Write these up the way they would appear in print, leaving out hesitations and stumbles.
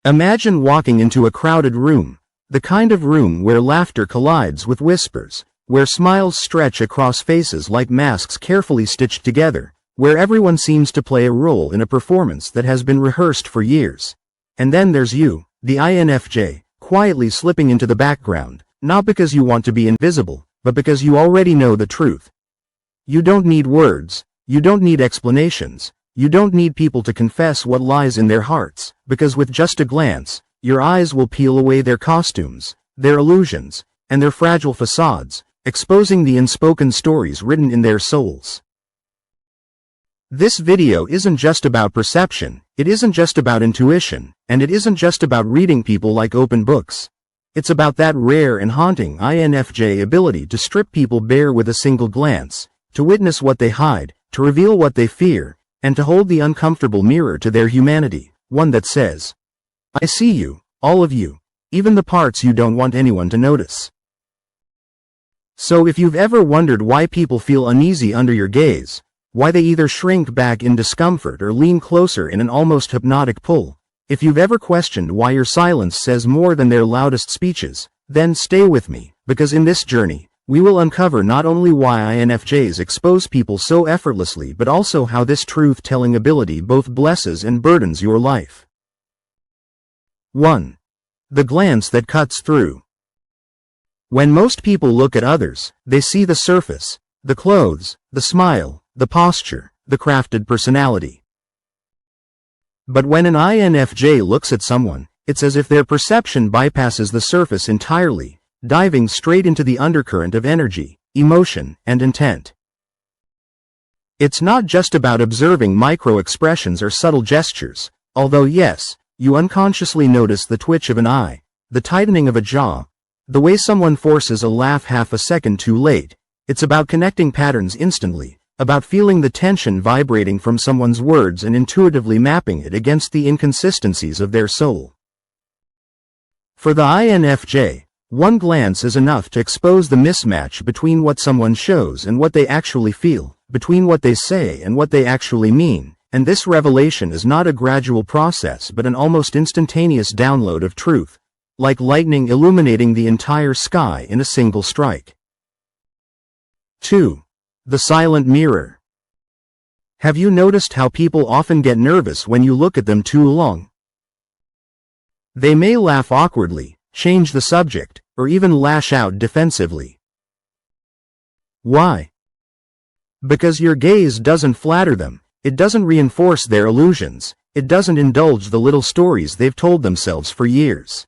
Imagine walking into a crowded room, the kind of room where laughter collides with whispers, where smiles stretch across faces like masks carefully stitched together, where everyone seems to play a role in a performance that has been rehearsed for years. And then there's you, the INFJ, quietly slipping into the background, not because you want to be invisible, but because you already know the truth. You don't need words, you don't need explanations, you don't need people to confess what lies in their hearts, because with just a glance, your eyes will peel away their costumes, their illusions, and their fragile facades, exposing the unspoken stories written in their souls. This video isn't just about perception, it isn't just about intuition, and it isn't just about reading people like open books. It's about that rare and haunting INFJ ability to strip people bare with a single glance, to witness what they hide, to reveal what they fear, and to hold the uncomfortable mirror to their humanity, one that says, "I see you, all of you, even the parts you don't want anyone to notice." So if you've ever wondered why people feel uneasy under your gaze, why they either shrink back in discomfort or lean closer in an almost hypnotic pull, if you've ever questioned why your silence says more than their loudest speeches, then stay with me, because in this journey, we will uncover not only why INFJs expose people so effortlessly but also how this truth-telling ability both blesses and burdens your life. 1. The glance that cuts through. When most people look at others, they see the surface, the clothes, the smile, the posture, the crafted personality. But when an INFJ looks at someone, it's as if their perception bypasses the surface entirely, diving straight into the undercurrent of energy, emotion, and intent. It's not just about observing micro-expressions or subtle gestures, although yes, you unconsciously notice the twitch of an eye, the tightening of a jaw, the way someone forces a laugh half a second too late. It's about connecting patterns instantly, about feeling the tension vibrating from someone's words and intuitively mapping it against the inconsistencies of their soul. For the INFJ, one glance is enough to expose the mismatch between what someone shows and what they actually feel, between what they say and what they actually mean, and this revelation is not a gradual process but an almost instantaneous download of truth, like lightning illuminating the entire sky in a single strike. 2. The silent mirror. Have you noticed how people often get nervous when you look at them too long? They may laugh awkwardly, change the subject, or even lash out defensively. Why? Because your gaze doesn't flatter them, it doesn't reinforce their illusions, it doesn't indulge the little stories they've told themselves for years.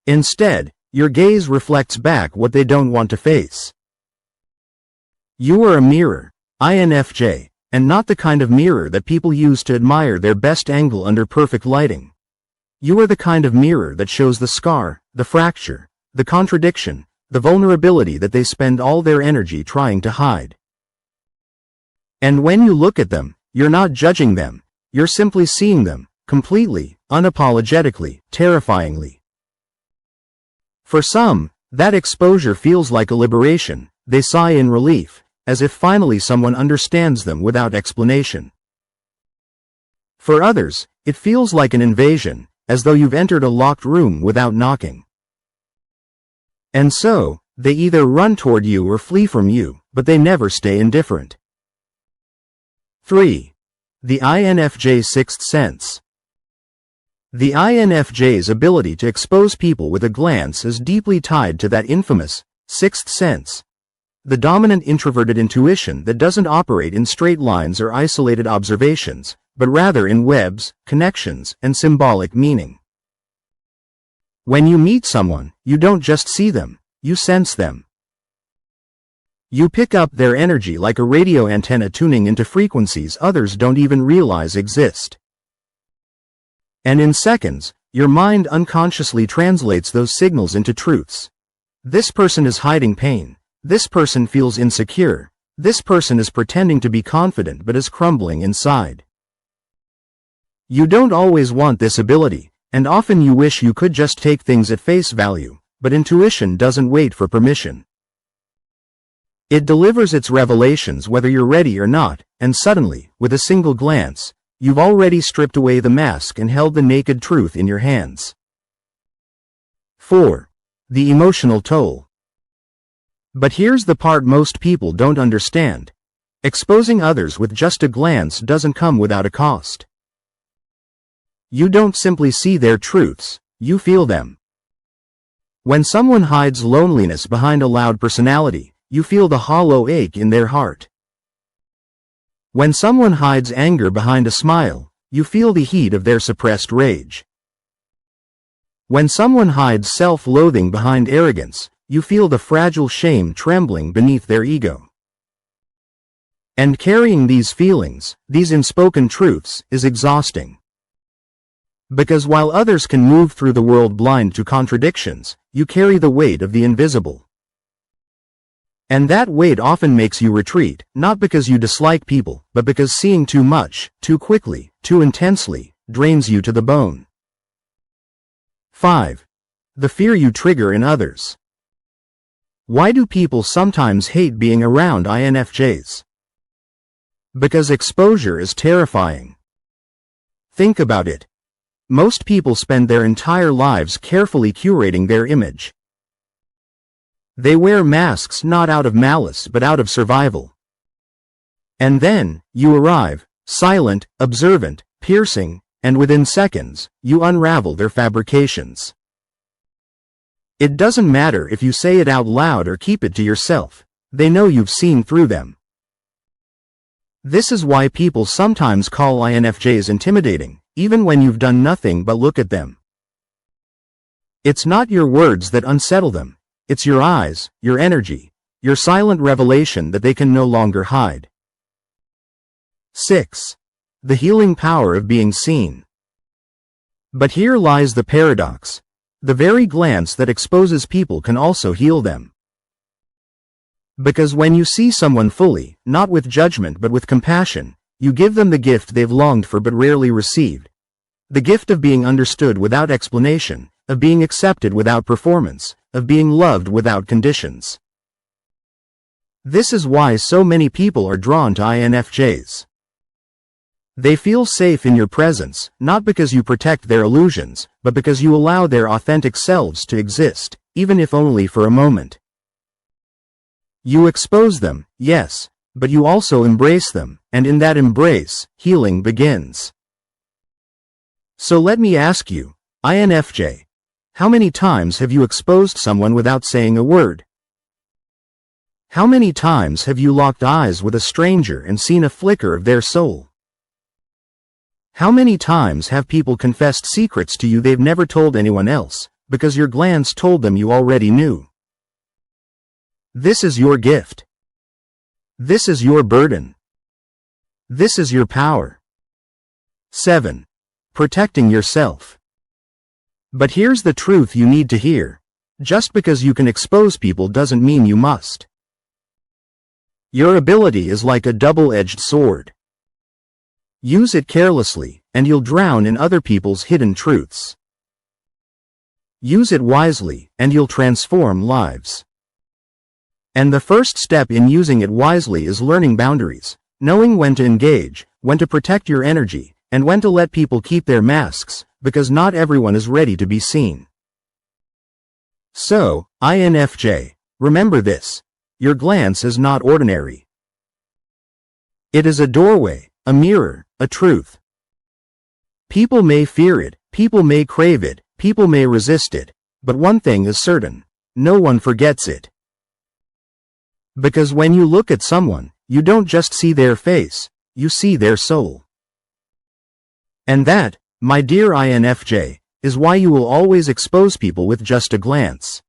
Instead, your gaze reflects back what they don't want to face. You are a mirror, INFJ, and not the kind of mirror that people use to admire their best angle under perfect lighting. You are the kind of mirror that shows the scar, the fracture, the contradiction, the vulnerability that they spend all their energy trying to hide. And when you look at them, you're not judging them, you're simply seeing them, completely, unapologetically, terrifyingly. For some, that exposure feels like a liberation. They sigh in relief, as if finally someone understands them without explanation. For others, it feels like an invasion, as though you've entered a locked room without knocking. And so, they either run toward you or flee from you, but they never stay indifferent. 3. The INFJ sixth sense. The INFJ's ability to expose people with a glance is deeply tied to that infamous sixth sense, the dominant introverted intuition that doesn't operate in straight lines or isolated observations, but rather in webs, connections, and symbolic meaning. When you meet someone, you don't just see them, you sense them. You pick up their energy like a radio antenna tuning into frequencies others don't even realize exist. And in seconds, your mind unconsciously translates those signals into truths. This person is hiding pain. This person feels insecure. This person is pretending to be confident but is crumbling inside. You don't always want this ability, and often you wish you could just take things at face value, but intuition doesn't wait for permission. It delivers its revelations whether you're ready or not, and suddenly, with a single glance, you've already stripped away the mask and held the naked truth in your hands. 4. The emotional toll. But here's the part most people don't understand. Exposing others with just a glance doesn't come without a cost. You don't simply see their truths, you feel them. When someone hides loneliness behind a loud personality, you feel the hollow ache in their heart. When someone hides anger behind a smile, you feel the heat of their suppressed rage. When someone hides self-loathing behind arrogance, you feel the fragile shame trembling beneath their ego. And carrying these feelings, these unspoken truths, is exhausting. Because while others can move through the world blind to contradictions, you carry the weight of the invisible. And that weight often makes you retreat, not because you dislike people, but because seeing too much, too quickly, too intensely, drains you to the bone. 5. The fear you trigger in others. Why do people sometimes hate being around INFJs? Because exposure is terrifying. Think about it. Most people spend their entire lives carefully curating their image. They wear masks not out of malice but out of survival. And then, you arrive, silent, observant, piercing, and within seconds, you unravel their fabrications. It doesn't matter if you say it out loud or keep it to yourself. They know you've seen through them. This is why people sometimes call INFJs intimidating, even when you've done nothing but look at them. It's not your words that unsettle them. It's your eyes, your energy, your silent revelation that they can no longer hide. 6. The healing power of being seen. But here lies the paradox. The very glance that exposes people can also heal them. Because when you see someone fully, not with judgment but with compassion, you give them the gift they've longed for but rarely received. The gift of being understood without explanation, of being accepted without performance, of being loved without conditions. This is why so many people are drawn to INFJs. They feel safe in your presence, not because you protect their illusions, but because you allow their authentic selves to exist, even if only for a moment. You expose them, yes, but you also embrace them, and in that embrace, healing begins. So let me ask you, INFJ, how many times have you exposed someone without saying a word? How many times have you locked eyes with a stranger and seen a flicker of their soul? How many times have people confessed secrets to you they've never told anyone else, because your glance told them you already knew? This is your gift. This is your burden. This is your power. 7. Protecting yourself. But here's the truth you need to hear. Just because you can expose people doesn't mean you must. Your ability is like a double-edged sword. Use it carelessly, and you'll drown in other people's hidden truths. Use it wisely, and you'll transform lives. And the first step in using it wisely is learning boundaries, knowing when to engage, when to protect your energy, and when to let people keep their masks, because not everyone is ready to be seen. So, INFJ, remember this. Your glance is not ordinary. It is a doorway, a mirror, a truth. People may fear it, people may crave it, people may resist it, but one thing is certain, no one forgets it. Because when you look at someone, you don't just see their face, you see their soul. And that, my dear INFJ, is why you will always expose people with just a glance.